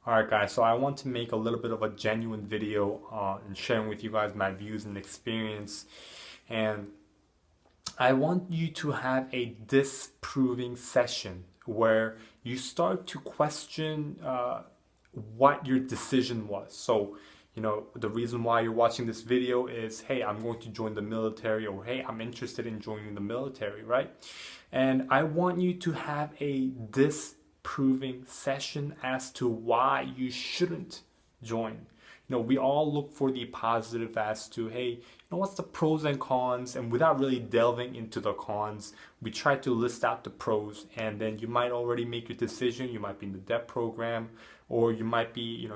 Alright guys, so I want to make a little bit of a genuine video and sharing with you guys my views and experience. And I want you to have a disproving session where you start to question what your decision was. So, the reason why you're watching this video is, hey, I'm going to join the military, or hey, I'm interested in joining the military, right? And I want you to have a disproving session as to why you shouldn't join. We all look for the positive as to, hey, what's the pros and cons? And without really delving into the cons, we try to list out the pros, and then you might already make your decision. You might be in the debt program, or you might be,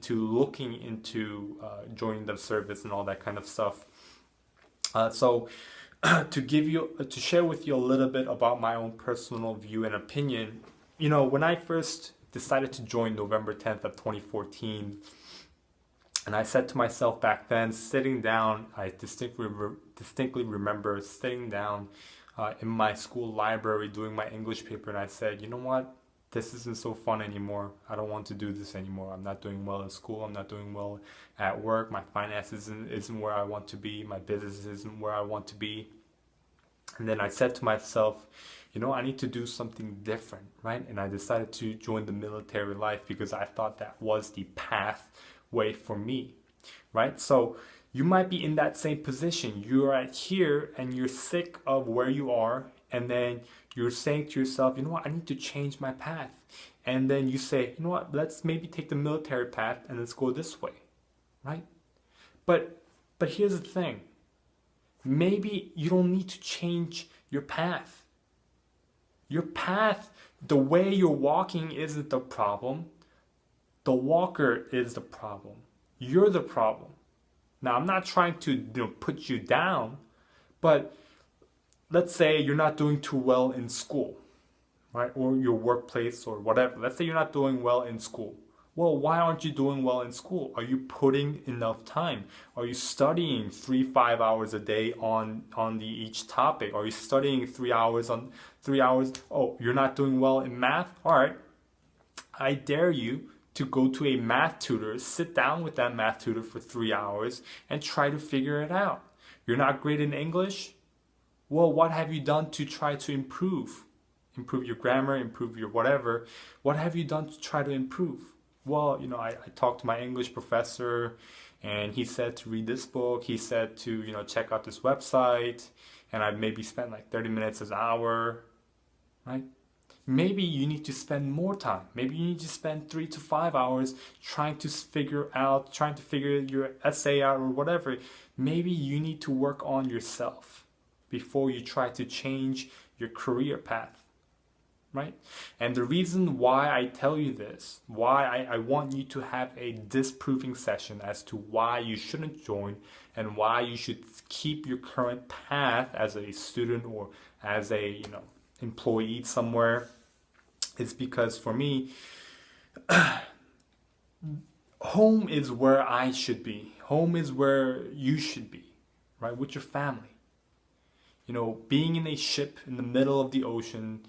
looking into joining the service and all that kind of stuff. So to share with you a little bit about my own personal view and opinion, when I first decided to join November 10th of 2014, and I said to myself back then, sitting down, I distinctly remember sitting down in my school library doing my English paper, and I said, you know what? This isn't so fun anymore. I don't want to do this anymore. I'm not doing well in school. I'm not doing well at work. My finances isn't where I want to be. My business isn't where I want to be. And then I said to myself, I need to do something different, right? And I decided to join the military life because I thought that was the pathway for me, right? So you might be in that same position. You're at here and you're sick of where you are, and then you're saying to yourself, you know what, I need to change my path. And then you say, you know what, let's maybe take the military path and let's go this way, right? But here's the thing. Maybe you don't need to change your path. Your path, the way you're walking isn't the problem. The walker is the problem. You're the problem. Now, I'm not trying to put you down, but let's say you're not doing too well in school, right? Or your workplace or whatever. Let's say you're not doing well in school. Well, why aren't you doing well in school? Are you putting enough time? Are you studying 5 hours a day on each topic? Are you studying 3 hours on 3 hours? Oh, you're not doing well in math? All right. I dare you to go to a math tutor, sit down with that math tutor for 3 hours and try to figure it out. You're not great in English? Well, what have you done to try to improve? Improve your grammar, improve your whatever. What have you done to try to improve? Well, I talked to my English professor, and he said to read this book. He said to, check out this website, and I maybe spent like 30 minutes an hour, right? Maybe you need to spend more time. Maybe you need to spend 3 to 5 hours trying to figure your essay out or whatever. Maybe you need to work on yourself before you try to change your career path, right? And the reason why I tell you this, why I want you to have a disproving session as to why you shouldn't join and why you should keep your current path as a student or as a employee somewhere, is because for me, home is where I should be. Home is where you should be, right? With your family. Being in a ship in the middle of the ocean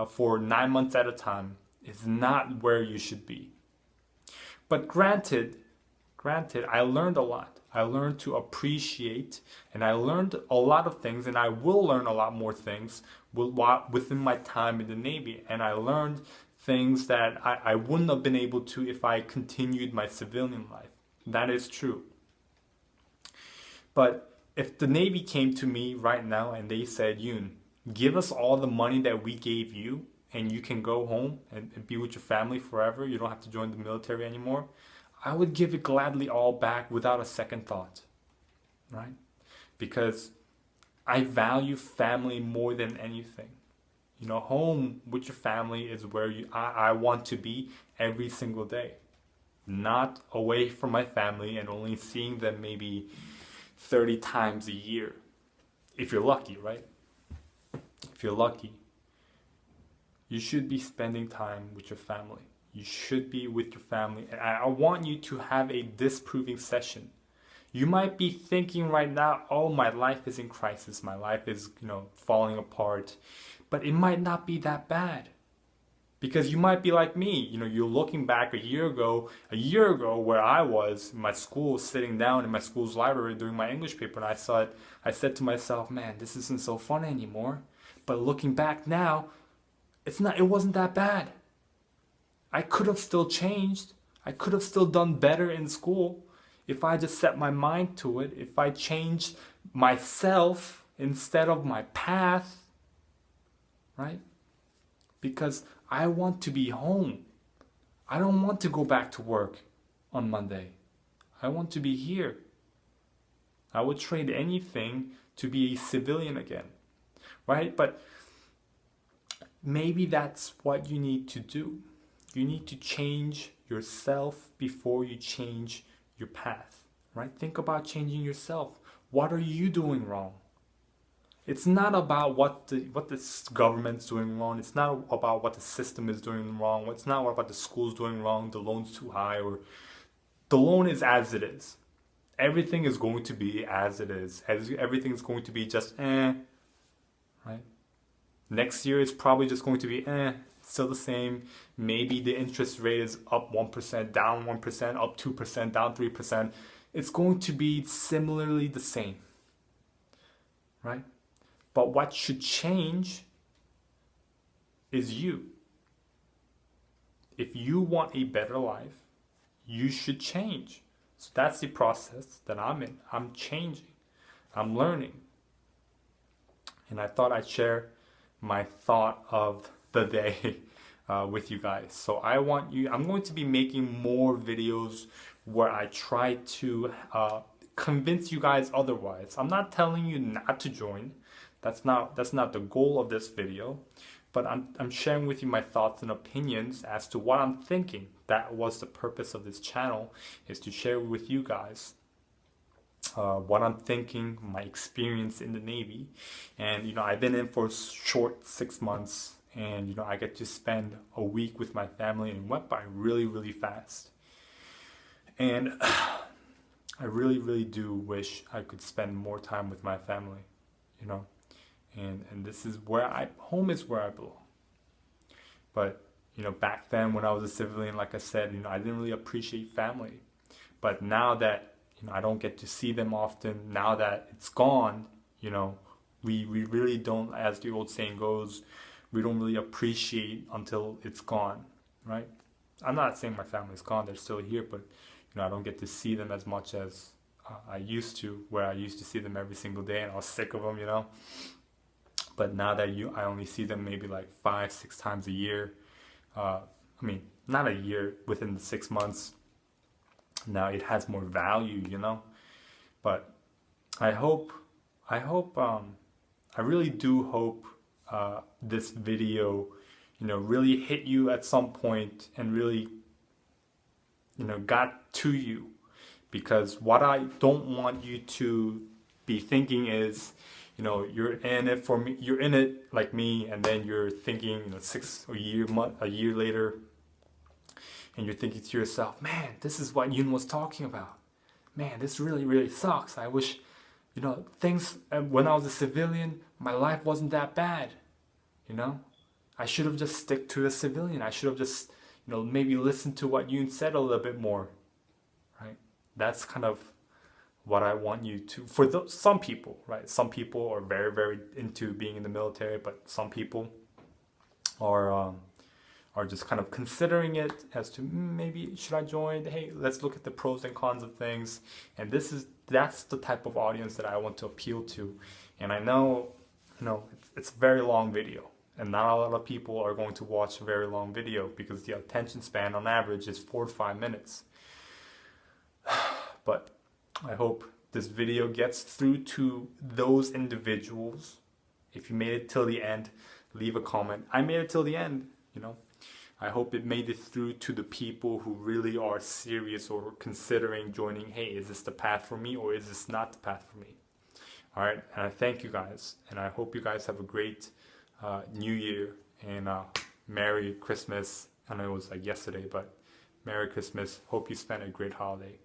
for 9 months at a time is not where you should be. But granted, I learned a lot. I learned to appreciate, and I learned a lot of things, and I will learn a lot more things within my time in the Navy. And I learned things that I wouldn't have been able to if I continued my civilian life. That is true. But if the Navy came to me right now and they said, Yoon, give us all the money that we gave you and you can go home and be with your family forever, you don't have to join the military anymore, I would give it gladly all back without a second thought, right? Because I value family more than anything. Home with your family is where I want to be every single day. Not away from my family and only seeing them maybe 30 times a year. If you're lucky, right? If you're lucky. You should be spending time with your family. You should be with your family. And I want you to have a disproving session. You might be thinking right now, oh, my life is in crisis. My life is, falling apart. But it might not be that bad. Because you might be like me, you're looking back a year ago where I was in my school, sitting down in my school's library doing my English paper, and I said to myself, man, this isn't so fun anymore. But looking back now, it wasn't that bad. I could have still changed. I could have still done better in school if I just set my mind to it, if I changed myself instead of my path, right? Because I want to be home. I don't want to go back to work on Monday. I want to be here. I would trade anything to be a civilian again, right? But maybe that's what you need to do. You need to change yourself before you change your path, right? Think about changing yourself. What are you doing wrong? It's not about what the government's doing wrong. It's not about what the system is doing wrong. It's not about the school's doing wrong. The loan's too high, or the loan is as it is. Everything is going to be as it is. Everything is going to be just right? Next year is probably just going to be still the same. Maybe the interest rate is up 1%, down 1%, up 2%, down 3%. It's going to be similarly the same, right? But what should change is you. If you want a better life, you should change. So that's the process that I'm in. I'm changing. I'm learning. And I thought I'd share my thought of the day with you guys. So I'm going to be making more videos where I try to convince you guys otherwise. I'm not telling you not to join. That's not the goal of this video, but I'm sharing with you my thoughts and opinions as to what I'm thinking. That was the purpose of this channel, is to share with you guys what I'm thinking, my experience in the Navy. And I've been in for a short 6 months, and I get to spend a week with my family, and it went by really, really fast. And I really, really do wish I could spend more time with my family, And this is home is where I belong. But, back then when I was a civilian, like I said, I didn't really appreciate family. But now that, I don't get to see them often, now that it's gone, we really don't, as the old saying goes, we don't really appreciate until it's gone, right? I'm not saying my family's gone, they're still here, but, I don't get to see them as much as I used to, where I used to see them every single day and I was sick of them, But now that I only see them maybe like 5-6 times a year. Not a year, within the 6 months. Now it has more value, But I really do hope this video, really hit you at some point and really, got to you. Because what I don't want you to be thinking is, you're in it for me. You're in it like me, and then you're thinking, a year later, and you're thinking to yourself, "Man, this is what Yoon was talking about. Man, this really, really sucks. I wish, things when I was a civilian, my life wasn't that bad. I should have just stick to a civilian. I should have just, maybe listened to what Yoon said a little bit more, right? That's kind of what I want you to, some people, right? Some people are very, very into being in the military, but some people are just kind of considering it as to maybe should I join? Hey, let's look at the pros and cons of things. And that's the type of audience that I want to appeal to. And I know, it's a very long video, and not a lot of people are going to watch a very long video because the attention span on average is 4 to 5 minutes. But I hope this video gets through to those individuals. If you made it till the end, leave a comment. I made it till the end, I hope it made it through to the people who really are serious or considering joining. Hey, is this the path for me, or is this not the path for me? All right, and I thank you guys, and I hope you guys have a great New Year, and Merry Christmas. I know it was like yesterday, but Merry Christmas. Hope you spent a great holiday.